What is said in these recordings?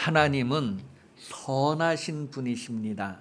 하나님은 선하신 분이십니다.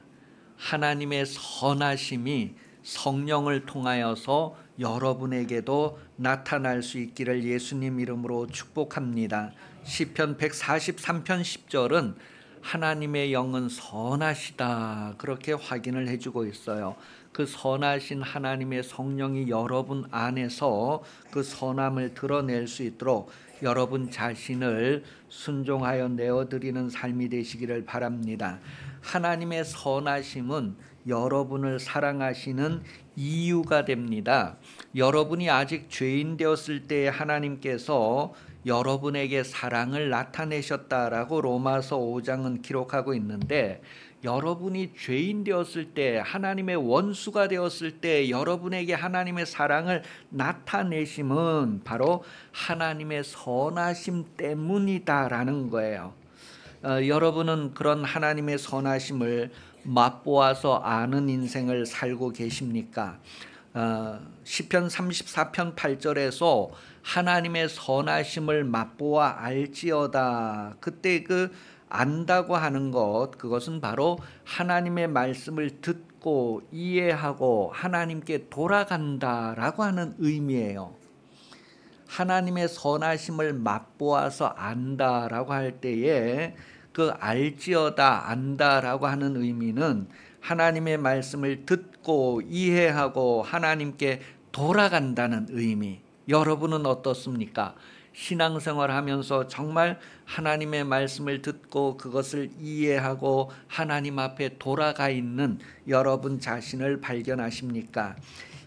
하나님의 선하심이 성령을 통하여서 여러분에게도 나타날 수 있기를 예수님 이름으로 축복합니다. 시편 143편 10절은 하나님의 영은 선하시다 그렇게 확인을 해주고 있어요. 그 선하신 하나님의 성령이 여러분 안에서 그 선함을 드러낼 수 있도록 여러분 자신을 순종하여 내어드리는 삶이 되시기를 바랍니다. 하나님의 선하심은 여러분을 사랑하시는 이유가 됩니다. 여러분이 아직 죄인 되었을 때 하나님께서 여러분에게 사랑을 나타내셨다라고 로마서 5장은 기록하고 있는데, 여러분이 죄인 되었을 때, 하나님의 원수가 되었을 때 여러분에게 하나님의 사랑을 나타내심은 바로 하나님의 선하심 때문이다라는 거예요. 여러분은 그런 하나님의 선하심을 맛보아서 아는 인생을 살고 계십니까? 시편 34편 8절에서 하나님의 선하심을 맛보아 알지어다. 그때 그 안다고 하는 것, 그것은 바로 하나님의 말씀을 듣고 이해하고 하나님께 돌아간다라고 하는 의미예요. 하나님의 선하심을 맛보아서 안다라고 할 때에 그 알지어다, 안다라고 하는 의미는 하나님의 말씀을 듣고 이해하고 하나님께 돌아간다는 의미. 여러분은 어떻습니까? 신앙생활 하면서 정말 하나님의 말씀을 듣고 그것을 이해하고 하나님 앞에 돌아가 있는 여러분 자신을 발견하십니까?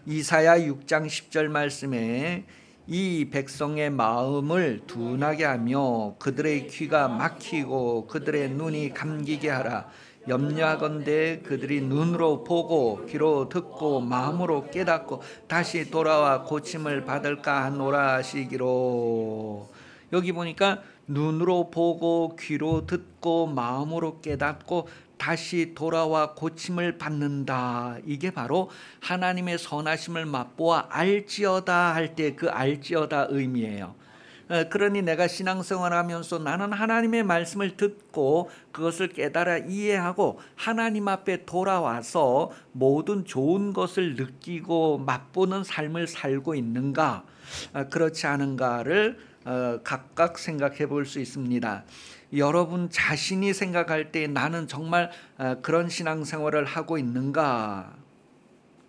이사야 6장 10절 말씀에 이 백성의 마음을 둔하게 하며 그들의 귀가 막히고 그들의 눈이 감기게 하라. 염려하건대 그들이 눈으로 보고 귀로 듣고 마음으로 깨닫고 다시 돌아와 고침을 받을까 하노라 하시기로. 여기 보니까 눈으로 보고 귀로 듣고 마음으로 깨닫고 다시 돌아와 고침을 받는다. 이게 바로 하나님의 선하심을 맛보아 알지어다 할 때 그 알지어다 의미예요. 그러니 내가 신앙생활하면서 나는 하나님의 말씀을 듣고 그것을 깨달아 이해하고 하나님 앞에 돌아와서 모든 좋은 것을 느끼고 맛보는 삶을 살고 있는가, 그렇지 않은가를 각각 생각해 볼 수 있습니다. 여러분 자신이 생각할 때 나는 정말 그런 신앙생활을 하고 있는가?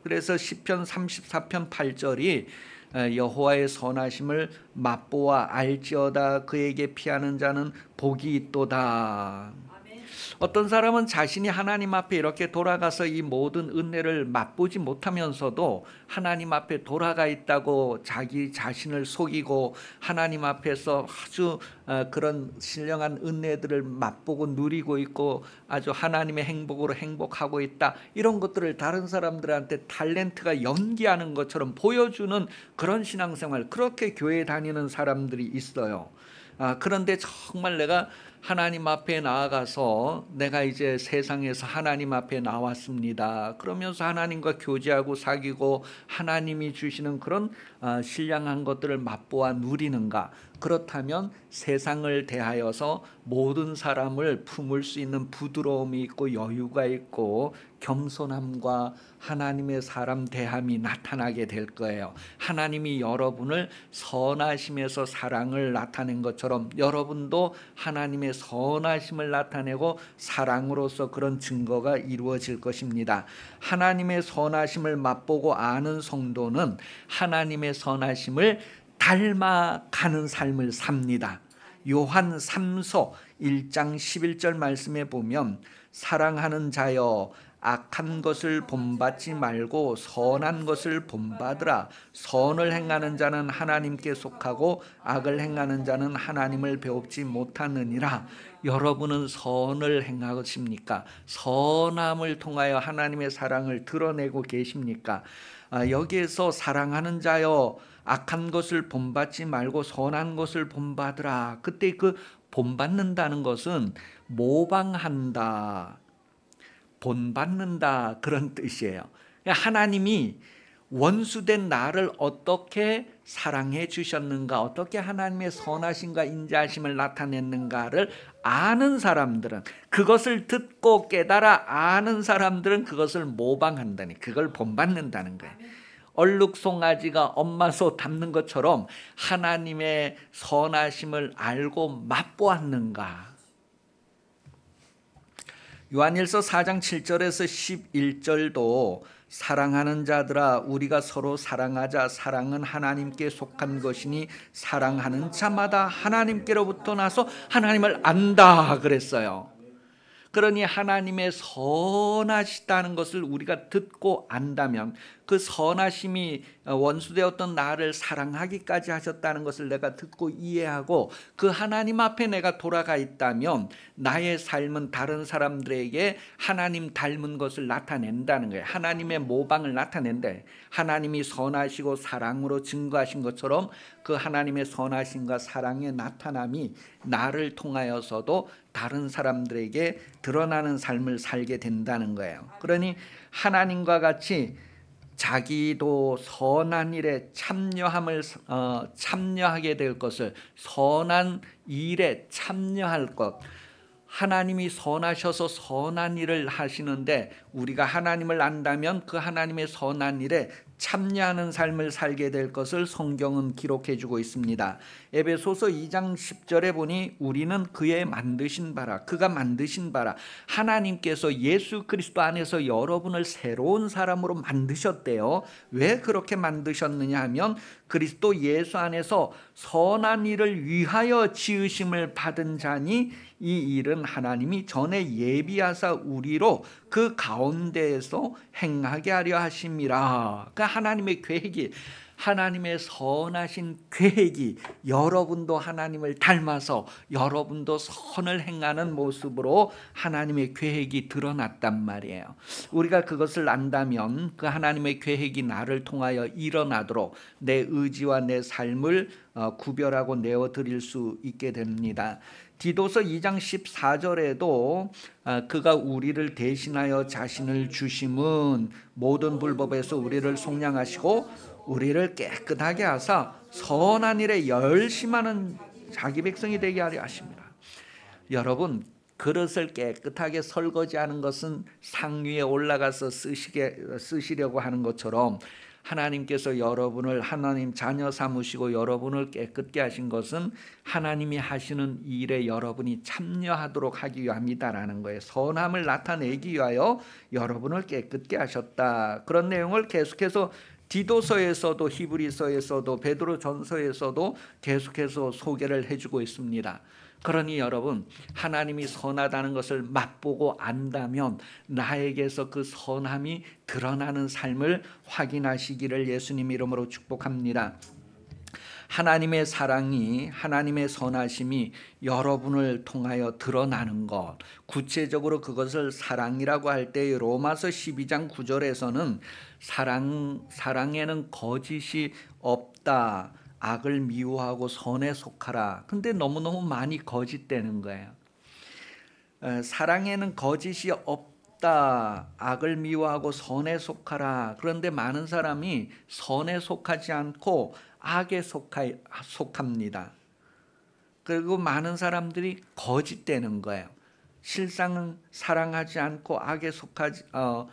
그래서 시편 34편 8절이 여호와의 선하심을 맛보아 알지어다. 그에게 피하는 자는 복이 있도다. 어떤 사람은 자신이 하나님 앞에 이렇게 돌아가서 이 모든 은혜를 맛보지 못하면서도 하나님 앞에 돌아가 있다고 자기 자신을 속이고 하나님 앞에서 아주 그런 신령한 은혜들을 맛보고 누리고 있고 아주 하나님의 행복으로 행복하고 있다, 이런 것들을 다른 사람들한테 탤런트가 연기하는 것처럼 보여주는 그런 신앙생활, 그렇게 교회 다니는 사람들이 있어요. 그런데 정말 내가 하나님 앞에 나아가서 내가 이제 세상에서 하나님 앞에 나왔습니다. 그러면서 하나님과 교제하고 사귀고 하나님이 주시는 그런 신령한 것들을 맛보아 누리는가? 그렇다면 세상을 대하여서 모든 사람을 품을 수 있는 부드러움이 있고 여유가 있고 겸손함과 하나님의 사람 대함이 나타나게 될 거예요. 하나님이 여러분을 선하심에서 사랑을 나타낸 것처럼 여러분도 하나님의 선하심을 나타내고 사랑으로서 그런 증거가 이루어질 것입니다. 하나님의 선하심을 맛보고 아는 성도는 하나님의 선하심을 닮아가는 삶을 삽니다. 요한 3서 1장 11절 말씀에 보면 사랑하는 자여 악한 것을 본받지 말고 선한 것을 본받으라. 선을 행하는 자는 하나님께 속하고 악을 행하는 자는 하나님을 배웁지 못하느니라. 여러분은 선을 행하십니까? 선함을 통하여 하나님의 사랑을 드러내고 계십니까? 여기에서 사랑하는 자여 악한 것을 본받지 말고 선한 것을 본받으라. 그때 그 본받는다는 것은 모방한다, 본받는다, 그런 뜻이에요. 하나님이 원수된 나를 어떻게 사랑해 주셨는가, 어떻게 하나님의 선하심과 인자하심을 나타냈는가를 아는 사람들은, 그것을 듣고 깨달아 아는 사람들은 그것을 모방한다니, 그걸 본받는다는 거예요. 얼룩송아지가 엄마 소 닮는 것처럼 하나님의 선하심을 알고 맛보았는가. 요한일서 4장 7절에서 11절도 사랑하는 자들아 우리가 서로 사랑하자. 사랑은 하나님께 속한 것이니 사랑하는 자마다 하나님께로부터 나서 하나님을 안다 그랬어요. 그러니 하나님의 선하시다는 것을 우리가 듣고 안다면, 그 선하심이 원수되었던 나를 사랑하기까지 하셨다는 것을 내가 듣고 이해하고 그 하나님 앞에 내가 돌아가 있다면 나의 삶은 다른 사람들에게 하나님 닮은 것을 나타낸다는 거예요. 하나님의 모방을 나타낸다. 하나님이 선하시고 사랑으로 증거하신 것처럼 그 하나님의 선하심과 사랑의 나타남이 나를 통하여서도 다른 사람들에게 드러나는 삶을 살게 된다는 거예요. 그러니 하나님과 같이 자기도 선한 일에 참여하게 될 것을, 선한 일에 참여할 것, 하나님이 선하셔서 선한 일을 하시는데 우리가 하나님을 안다면 그 하나님의 선한 일에 참여하는 삶을 살게 될 것을 성경은 기록해 주고 있습니다. 에베소서 2장 10절에 보니 우리는 그의 만드신 바라, 그가 만드신 바라, 하나님께서 예수 그리스도 안에서 여러분을 새로운 사람으로 만드셨대요. 왜 그렇게 만드셨느냐 하면 그리스도 예수 안에서 선한 일을 위하여 지으심을 받은 자니 이 일은 하나님이 전에 예비하사 우리로 그 가운데에서 행하게 하려 하심이라. 그러니까 하나님의 계획이, 하나님의 선하신 계획이 여러분도 하나님을 닮아서 여러분도 선을 행하는 모습으로 하나님의 계획이 드러났단 말이에요. 우리가 그것을 안다면 그 하나님의 계획이 나를 통하여 일어나도록 내 의지와 내 삶을 구별하고 내어드릴 수 있게 됩니다. 디도서 2장 14절에도 그가 우리를 대신하여 자신을 주심은 모든 불법에서 우리를 속량하시고 우리를 깨끗하게 하사 선한 일에 열심하는 자기 백성이 되게 하려 하십니다. 여러분, 그릇을 깨끗하게 설거지하는 것은 상 위에 올라가서 쓰시려고 하는 것처럼 하나님께서 여러분을 하나님 자녀 삼으시고 여러분을 깨끗게 하신 것은 하나님이 하시는 일에 여러분이 참여하도록 하기 위함이다라는 거예요. 선함을 나타내기 위하여 여러분을 깨끗게 하셨다. 그런 내용을 계속해서 디도서에서도 히브리서에서도 베드로전서에서도 계속해서 소개를 해주고 있습니다. 그러니 여러분, 하나님이 선하다는 것을 맛보고 안다면 나에게서 그 선함이 드러나는 삶을 확인하시기를 예수님 이름으로 축복합니다. 하나님의 사랑이, 하나님의 선하심이 여러분을 통하여 드러나는 것, 구체적으로 그것을 사랑이라고 할 때 로마서 12장 9절에서는 사랑에는 거짓이 없다, 악을 미워하고 선에 속하라. 근데 너무너무 많이 거짓되는 거예요. 사랑에는 거짓이 없다, 악을 미워하고 선에 속하라. 그런데 많은 사람이 선에 속하지 않고 악에 속합니다. 그리고 많은 사람들이 거짓되는 거예요. 실상은 사랑하지 않고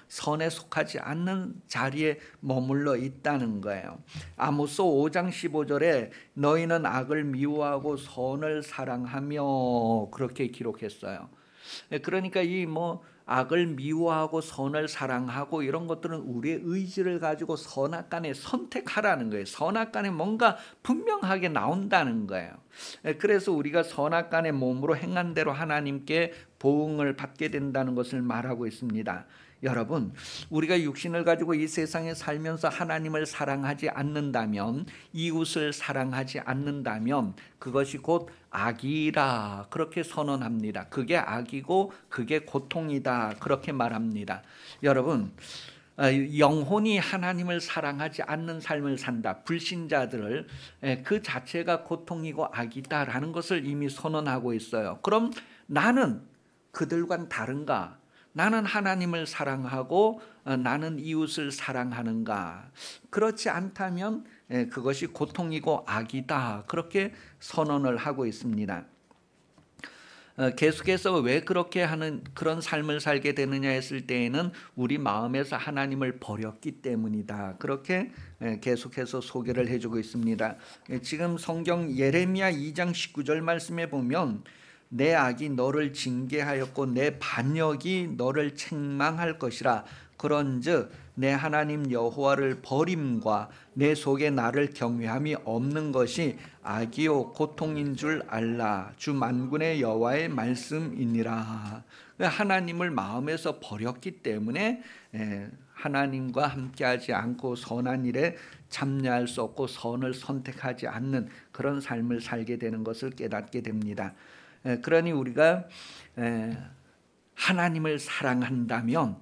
선에 속하지 않는 자리에 머물러 있다는 거예요. 아모스 5장 15절에 너희는 악을 미워하고 선을 사랑하며 그렇게 기록했어요. 그러니까 악을 미워하고 선을 사랑하고 이런 것들은 우리의 의지를 가지고 선악간에 선택하라는 거예요. 선악간에 뭔가 분명하게 나온다는 거예요. 그래서 우리가 선악간의 몸으로 행한 대로 하나님께 보응을 받게 된다는 것을 말하고 있습니다. 여러분, 우리가 육신을 가지고 이 세상에 살면서 하나님을 사랑하지 않는다면, 이웃을 사랑하지 않는다면 그것이 곧 악이라 그렇게 선언합니다. 그게 악이고 그게 고통이다 그렇게 말합니다. 여러분, 영혼이 하나님을 사랑하지 않는 삶을 산다, 불신자들을, 그 자체가 고통이고 악이다라는 것을 이미 선언하고 있어요. 그럼 나는 그들과는 다른가? 나는 하나님을 사랑하고 나는 이웃을 사랑하는가? 그렇지 않다면 그것이 고통이고 악이다. 그렇게 선언을 하고 있습니다. 계속해서 왜 그렇게 하는 그런 삶을 살게 되느냐 했을 때에는 우리 마음에서 하나님을 버렸기 때문이다. 그렇게 계속해서 소개를 해주고 있습니다. 지금 성경 예레미야 2장 19절 말씀에 보면 내 악이 너를 징계하였고 내 반역이 너를 책망할 것이라. 그런즉 내 하나님 여호와를 버림과 내 속에 나를 경외함이 없는 것이 악이요 고통인 줄 알라. 주 만군의 여호와의 말씀이니라. 하나님을 마음에서 버렸기 때문에 하나님과 함께하지 않고 선한 일에 참여할 수 없고 선을 선택하지 않는 그런 삶을 살게 되는 것을 깨닫게 됩니다. 그러니 우리가 하나님을 사랑한다면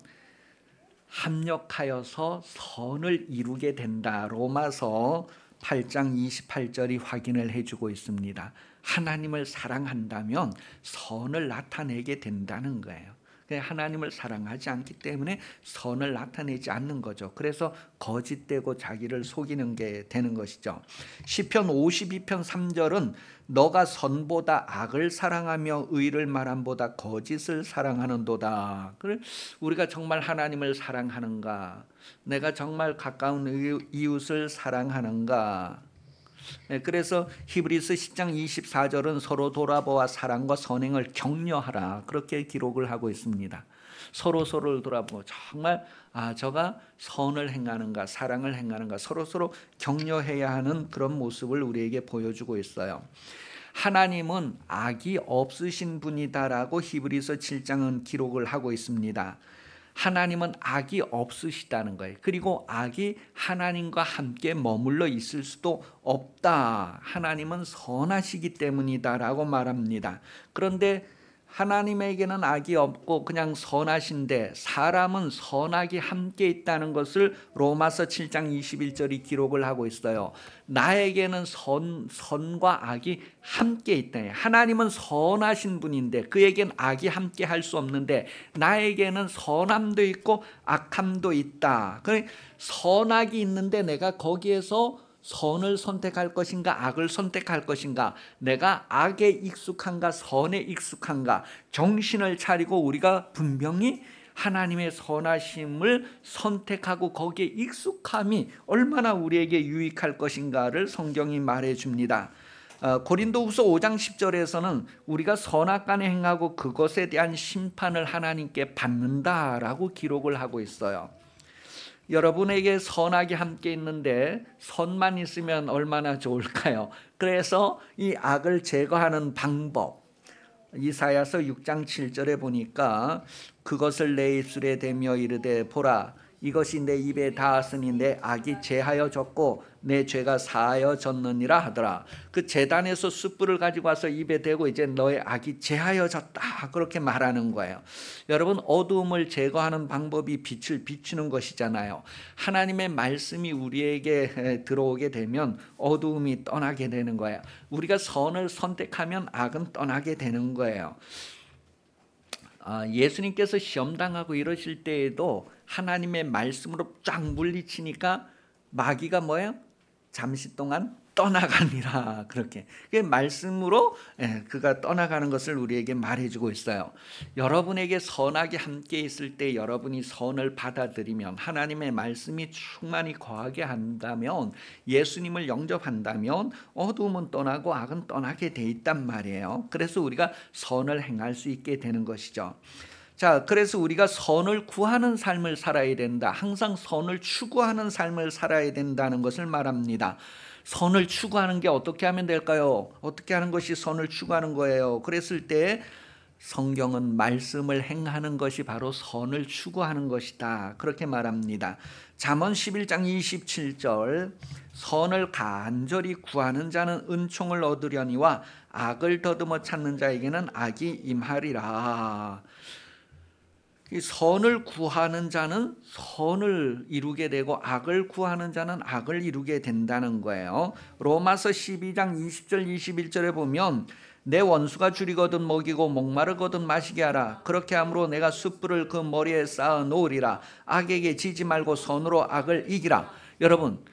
합력하여서 선을 이루게 된다. 로마서 8장 28절이 확인을 해주고 있습니다. 하나님을 사랑한다면 선을 나타내게 된다는 거예요. 하나님을 사랑하지 않기 때문에 선을 나타내지 않는 거죠. 그래서 거짓되고 자기를 속이는 게 되는 것이죠. 시편 52편 3절은 너가 선보다 악을 사랑하며 의를 말함보다 거짓을 사랑하는도다. 우리가 정말 하나님을 사랑하는가? 내가 정말 가까운 이웃을 사랑하는가? 그래서 히브리서 10장 24절은 서로 돌아보아 사랑과 선행을 격려하라. 그렇게 기록을 하고 있습니다. 서로를 돌아보고 정말 저가 선을 행하는가 사랑을 행하는가 서로 격려해야 하는 그런 모습을 우리에게 보여주고 있어요. 하나님은 악이 없으신 분이다라고 히브리서 7장은 기록을 하고 있습니다. 하나님은 악이 없으시다는 거예요. 그리고 악이 하나님과 함께 머물러 있을 수도 없다. 하나님은 선하시기 때문이다라고 말합니다. 그런데 하나님에게는 악이 없고 그냥 선하신데 사람은 선악이 함께 있다는 것을 로마서 7장 21절이 기록을 하고 있어요. 나에게는 선과 악이 함께 있다. 하나님은 선하신 분인데 그에겐 악이 함께 할 수 없는데 나에게는 선함도 있고 악함도 있다. 선악이 있는데 내가 거기에서 선을 선택할 것인가 악을 선택할 것인가, 내가 악에 익숙한가 선에 익숙한가, 정신을 차리고 우리가 분명히 하나님의 선하심을 선택하고 거기에 익숙함이 얼마나 우리에게 유익할 것인가를 성경이 말해줍니다. 고린도후서 5장 10절에서는 우리가 선악간에 행하고 그것에 대한 심판을 하나님께 받는다라고 기록을 하고 있어요. 여러분에게 선악이 함께 있는데 선만 있으면 얼마나 좋을까요? 그래서 이 악을 제거하는 방법, 이사야서 6장 7절에 보니까 그것을 내 입술에 대며 이르되 보라 이것이 내 입에 닿았으니 내 악이 제하여졌고 내 죄가 사하여졌느니라 하더라. 그 제단에서 숯불을 가지고 와서 입에 대고 이제 너의 악이 제하여졌다 그렇게 말하는 거예요. 여러분, 어두움을 제거하는 방법이 빛을 비추는 것이잖아요. 하나님의 말씀이 우리에게 들어오게 되면 어두움이 떠나게 되는 거예요. 우리가 선을 선택하면 악은 떠나게 되는 거예요. 예수님께서 시험당하고 이러실 때에도 하나님의 말씀으로 쫙 물리치니까 마귀가 뭐예요? 잠시 동안 떠나가니라. 그렇게 말씀으로 그가 떠나가는 것을 우리에게 말해주고 있어요. 여러분에게 선악이 함께 있을 때 여러분이 선을 받아들이면, 하나님의 말씀이 충만히 거하게 한다면, 예수님을 영접한다면 어두움은 떠나고 악은 떠나게 돼 있단 말이에요. 그래서 우리가 선을 행할 수 있게 되는 것이죠. 자, 그래서 우리가 선을 구하는 삶을 살아야 된다. 항상 선을 추구하는 삶을 살아야 된다는 것을 말합니다. 선을 추구하는 게 어떻게 하면 될까요? 어떻게 하는 것이 선을 추구하는 거예요? 그랬을 때 성경은 말씀을 행하는 것이 바로 선을 추구하는 것이다. 그렇게 말합니다. 잠언 11장 27절 선을 간절히 구하는 자는 은총을 얻으려니와 악을 더듬어 찾는 자에게는 악이 임하리라. 선을 구하는 자는 선을 이루게 되고 악을 구하는 자는 악을 이루게 된다는 거예요. 로마서 12장 20절 21절에 보면 내 원수가 줄이거든 먹이고 목마르거든 마시게 하라. 그렇게 함으로 내가 숯불을 그 머리에 쌓아 놓으리라. 악에게 지지 말고 선으로 악을 이기라. 여러분,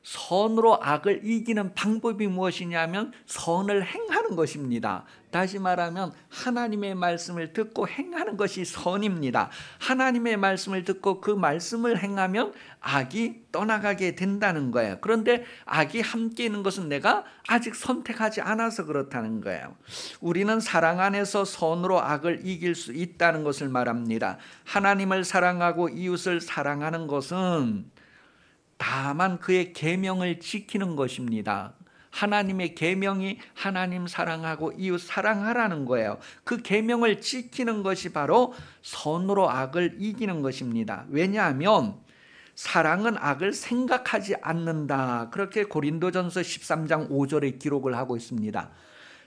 선으로 악을 이기는 방법이 무엇이냐면 선을 행하는 것입니다. 다시 말하면 하나님의 말씀을 듣고 행하는 것이 선입니다. 하나님의 말씀을 듣고 그 말씀을 행하면 악이 떠나가게 된다는 거예요. 그런데 악이 함께 있는 것은 내가 아직 선택하지 않아서 그렇다는 거예요. 우리는 사랑 안에서 선으로 악을 이길 수 있다는 것을 말합니다. 하나님을 사랑하고 이웃을 사랑하는 것은 다만 그의 계명을 지키는 것입니다. 하나님의 계명이 하나님 사랑하고 이웃 사랑하라는 거예요. 그 계명을 지키는 것이 바로 선으로 악을 이기는 것입니다. 왜냐하면 사랑은 악을 생각하지 않는다. 그렇게 고린도전서 13장 5절에 기록을 하고 있습니다.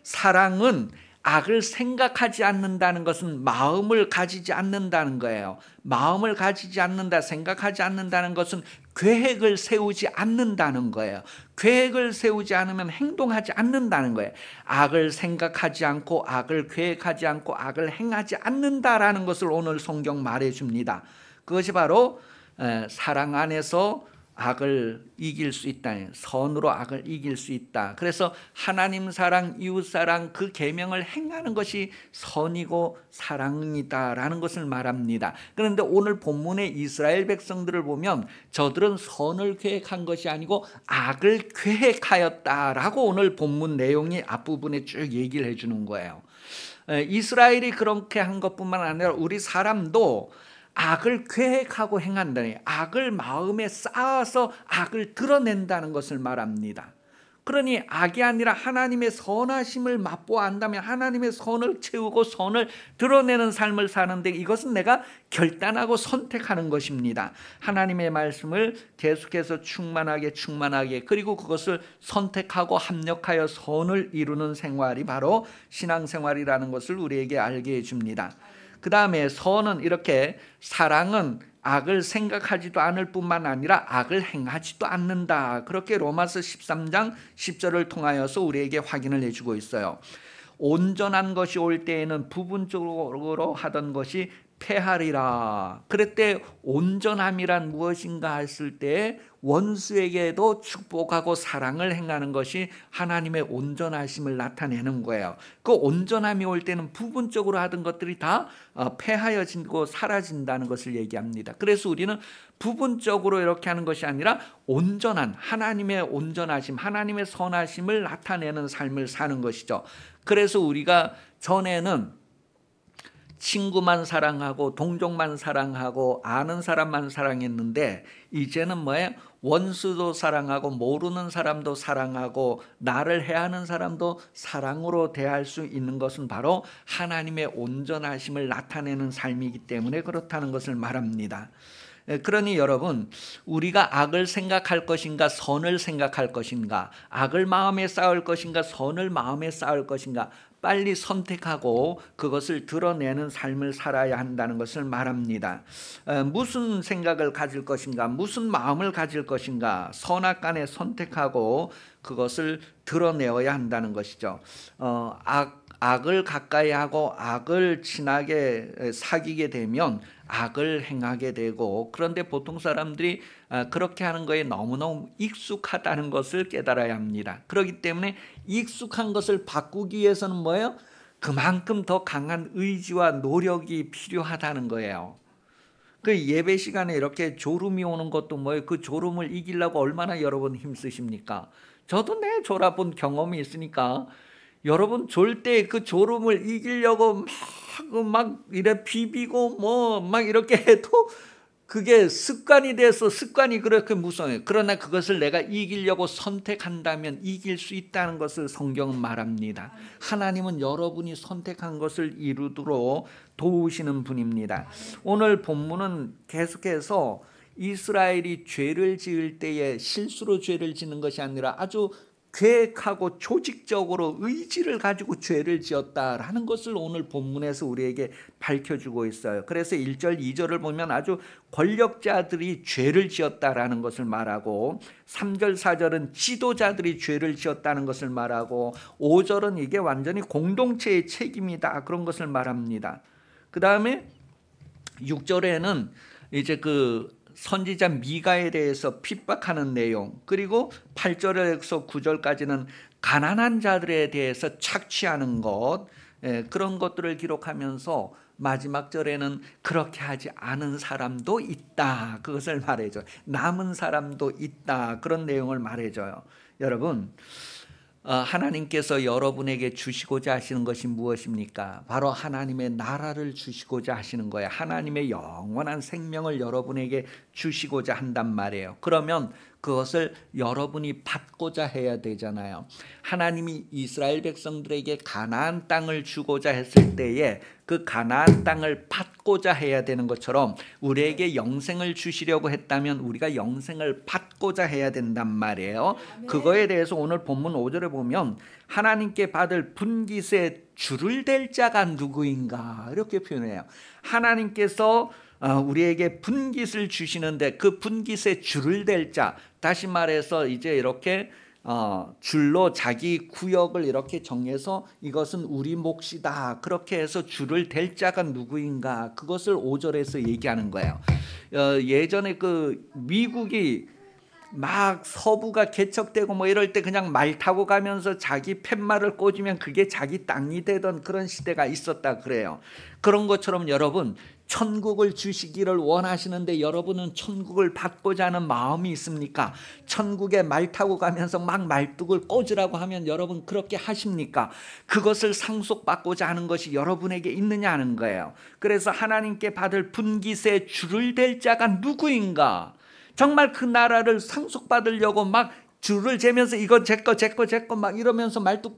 사랑은 악을 생각하지 않는다는 것은 마음을 가지지 않는다는 거예요. 마음을 가지지 않는다, 생각하지 않는다는 것은 계획을 세우지 않는다는 거예요. 계획을 세우지 않으면 행동하지 않는다는 거예요. 악을 생각하지 않고 악을 계획하지 않고 악을 행하지 않는다라는 것을 오늘 성경 말해줍니다. 그것이 바로 사랑 안에서 악을 이길 수 있다. 선으로 악을 이길 수 있다. 그래서 하나님 사랑, 이웃 사랑 그 계명을 행하는 것이 선이고 사랑이다라는 것을 말합니다. 그런데 오늘 본문의 이스라엘 백성들을 보면 저들은 선을 계획한 것이 아니고 악을 계획하였다라고 오늘 본문 내용이 앞부분에 쭉 얘기를 해주는 거예요. 이스라엘이 그렇게 한 것뿐만 아니라 우리 사람도 악을 계획하고 행한다니, 악을 마음에 쌓아서 악을 드러낸다는 것을 말합니다. 그러니 악이 아니라 하나님의 선하심을 맛보아 안다면 하나님의 선을 채우고 선을 드러내는 삶을 사는데 이것은 내가 결단하고 선택하는 것입니다. 하나님의 말씀을 계속해서 충만하게 그리고 그것을 선택하고 합력하여 선을 이루는 생활이 바로 신앙생활이라는 것을 우리에게 알게 해줍니다. 그 다음에 선은 이렇게 사랑은 악을 생각하지도 않을 뿐만 아니라 악을 행하지도 않는다. 그렇게 로마서 13장 10절을 통하여서 우리에게 확인을 해주고 있어요. 온전한 것이 올 때에는 부분적으로 하던 것이 패하리라. 그랬대 온전함이란 무엇인가 했을 때 원수에게도 축복하고 사랑을 행하는 것이 하나님의 온전하심을 나타내는 거예요. 그 온전함이 올 때는 부분적으로 하던 것들이 다 패하여지고 사라진다는 것을 얘기합니다. 그래서 우리는 부분적으로 이렇게 하는 것이 아니라 온전한 하나님의 온전하심, 하나님의 선하심을 나타내는 삶을 사는 것이죠. 그래서 우리가 전에는 친구만 사랑하고 동족만 사랑하고 아는 사람만 사랑했는데 이제는 뭐예요? 원수도 사랑하고 모르는 사람도 사랑하고 나를 해하는 사람도 사랑으로 대할 수 있는 것은 바로 하나님의 온전하심을 나타내는 삶이기 때문에 그렇다는 것을 말합니다. 그러니 여러분, 우리가 악을 생각할 것인가 선을 생각할 것인가, 악을 마음에 쌓을 것인가 선을 마음에 쌓을 것인가, 빨리 선택하고 그것을 드러내는 삶을 살아야 한다는 것을 말합니다. 무슨 생각을 가질 것인가, 무슨 마음을 가질 것인가, 선악간에 선택하고 그것을 드러내어야 한다는 것이죠. 악을 가까이 하고 악을 친하게 사귀게 되면 악을 행하게 되고, 그런데 보통 사람들이 그렇게 하는 거에 너무너무 익숙하다는 것을 깨달아야 합니다. 그렇기 때문에 익숙한 것을 바꾸기 위해서는 뭐예요? 그만큼 더 강한 의지와 노력이 필요하다는 거예요. 그 예배 시간에 이렇게 졸음이 오는 것도 뭐예요? 그 졸음을 이기려고 얼마나 여러분 힘쓰십니까? 저도 내 졸아본 경험이 있으니까 여러분 졸 때 그 졸음을 이기려고 막 이래 비비고 뭐 막 이렇게 해도 그게 습관이 돼서 습관이 그렇게 무서워요. 그러나 그것을 내가 이기려고 선택한다면 이길 수 있다는 것을 성경은 말합니다. 하나님은 여러분이 선택한 것을 이루도록 도우시는 분입니다. 오늘 본문은 계속해서 이스라엘이 죄를 지을 때에 실수로 죄를 짓는 것이 아니라 아주 계획하고 조직적으로 의지를 가지고 죄를 지었다라는 것을 오늘 본문에서 우리에게 밝혀주고 있어요. 그래서 1절 2절을 보면 아주 권력자들이 죄를 지었다라는 것을 말하고, 3절 4절은 지도자들이 죄를 지었다는 것을 말하고, 5절은 이게 완전히 공동체의 책임이다 그런 것을 말합니다. 그 다음에 6절에는 이제 그 선지자 미가에 대해서 핍박하는 내용, 그리고 8절에서 9절까지는 가난한 자들에 대해서 착취하는 것, 그런 것들을 기록하면서 마지막 절에는 그렇게 하지 않은 사람도 있다, 그것을 말해줘요. 남은 사람도 있다, 그런 내용을 말해줘요. 여러분, 하나님께서 여러분에게 주시고자 하시는 것이 무엇입니까? 바로 하나님의 나라를 주시고자 하시는 거예요. 하나님의 영원한 생명을 여러분에게 주시고자 한단 말이에요. 그러면 그것을 여러분이 받고자 해야 되잖아요. 하나님이 이스라엘 백성들에게 가나안 땅을 주고자 했을 때에 그 가나안 땅을 받고자 해야 되는 것처럼 우리에게 영생을 주시려고 했다면 우리가 영생을 받고자 해야 된단 말이에요. 그거에 대해서 오늘 본문 5절에 보면 하나님께 받을 분깃에 줄을 댈 자가 누구인가, 이렇게 표현해요. 하나님께서 우리에게 분깃을 주시는데 그 분깃에 줄을 댈 자, 다시 말해서 이제 이렇게 줄로 자기 구역을 이렇게 정해서 이것은 우리 몫이다, 그렇게 해서 줄을 댈 자가 누구인가, 그것을 5절에서 얘기하는 거예요. 예전에 그 미국이 막 서부가 개척되고 뭐 이럴 때 그냥 말 타고 가면서 자기 팻말을 꽂으면 그게 자기 땅이 되던 그런 시대가 있었다 그래요. 그런 것처럼 여러분, 천국을 주시기를 원하시는데 여러분은 천국을 받고자 하는 마음이 있습니까? 천국에 말 타고 가면서 막 말뚝을 꽂으라고 하면 여러분 그렇게 하십니까? 그것을 상속받고자 하는 것이 여러분에게 있느냐 하는 거예요. 그래서 하나님께 받을 분깃에 줄을 댈 자가 누구인가? 정말 그 나라를 상속받으려고 막 줄을 재면서 이거 제거 막 이러면서 말뚝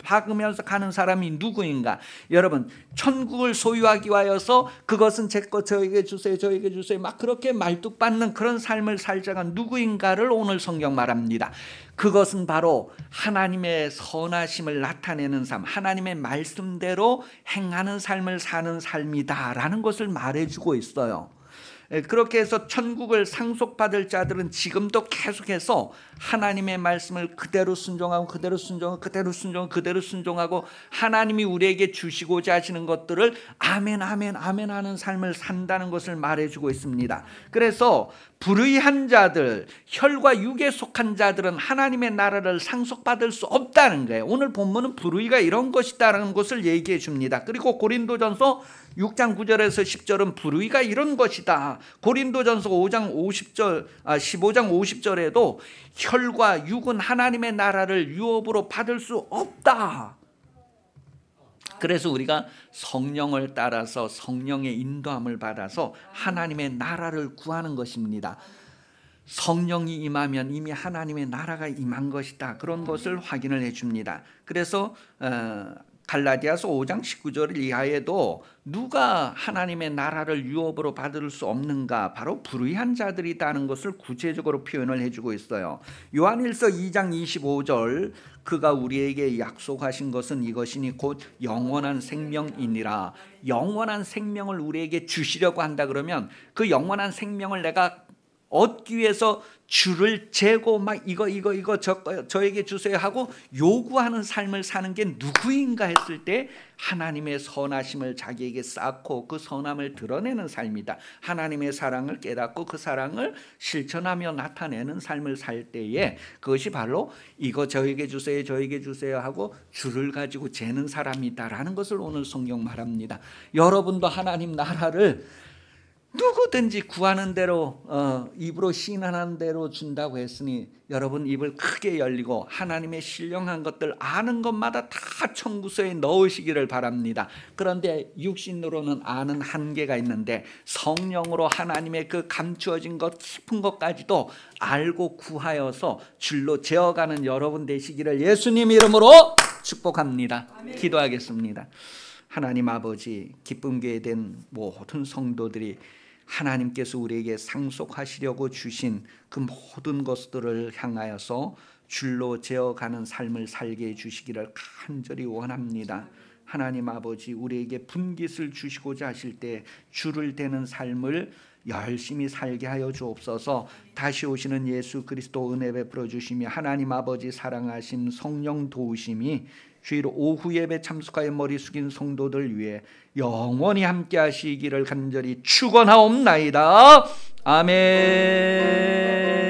박으면서 가는 사람이 누구인가? 여러분, 천국을 소유하기 위하여서 그것은 제거, 저에게 주세요 막 그렇게 말뚝 받는 그런 삶을 살 자가 누구인가를 오늘 성경 말합니다. 그것은 바로 하나님의 선하심을 나타내는 삶, 하나님의 말씀대로 행하는 삶을 사는 삶이다라는 것을 말해주고 있어요. 그렇게 해서 천국을 상속받을 자들은 지금도 계속해서 하나님의 말씀을 그대로 순종하고 하나님이 우리에게 주시고자 하시는 것들을 아멘 하는 삶을 산다는 것을 말해주고 있습니다. 그래서 불의한 자들, 혈과 육에 속한 자들은 하나님의 나라를 상속받을 수 없다는 거예요. 오늘 본문은 불의가 이런 것이다라는 것을 얘기해 줍니다. 그리고 고린도전서 6장 9절에서 10절은 불의가 이런 것이다. 고린도전서 15장 50절에도 혈과 육은 하나님의 나라를 유업으로 받을 수 없다. 그래서 우리가 성령을 따라서 성령의 인도함을 받아서 하나님의 나라를 구하는 것입니다. 성령이 임하면 이미 하나님의 나라가 임한 것이다, 그런 것을 확인을 해줍니다. 그래서 갈라디아서 5장 19절 이하에도 누가 하나님의 나라를 유업으로 받을 수 없는가, 바로 불의한 자들이다는 것을 구체적으로 표현을 해주고 있어요. 요한일서 2장 25절, 그가 우리에게 약속하신 것은 이것이니 곧 영원한 생명이니라. 영원한 생명을 우리에게 주시려고 한다 그러면 그 영원한 생명을 내가 얻기 위해서 줄을 재고 막 이거 저에게 주세요 하고 요구하는 삶을 사는 게 누구인가 했을 때 하나님의 선하심을 자기에게 쌓고 그 선함을 드러내는 삶이다. 하나님의 사랑을 깨닫고 그 사랑을 실천하며 나타내는 삶을 살 때에 그것이 바로 이거 저에게 주세요 하고 줄을 가지고 재는 사람이다라는 것을 오늘 성경 말합니다. 여러분도 하나님 나라를 누구든지 구하는 대로 입으로 시인하는 대로 준다고 했으니 여러분 입을 크게 열리고 하나님의 신령한 것들 아는 것마다 다 청구서에 넣으시기를 바랍니다. 그런데 육신으로는 아는 한계가 있는데 성령으로 하나님의 그 감추어진 것 깊은 것까지도 알고 구하여서 줄로 재어가는 여러분 되시기를 예수님 이름으로 축복합니다. 아멘. 기도하겠습니다. 하나님 아버지, 기쁨교회 된 모든 성도들이 하나님께서 우리에게 상속하시려고 주신 그 모든 것들을 향하여서 줄로 재어가는 삶을 살게 해주시기를 간절히 원합니다. 하나님 아버지, 우리에게 분깃을 주시고자 하실 때 줄을 대는 삶을 열심히 살게 하여 주옵소서. 다시 오시는 예수 그리스도 은혜 베풀어 주시며 하나님 아버지 사랑하심 성령 도우심이 주일 오후 예배 참석하여 머리 숙인 성도들 위해 영원히 함께 하시기를 간절히 축원하옵나이다. 아멘.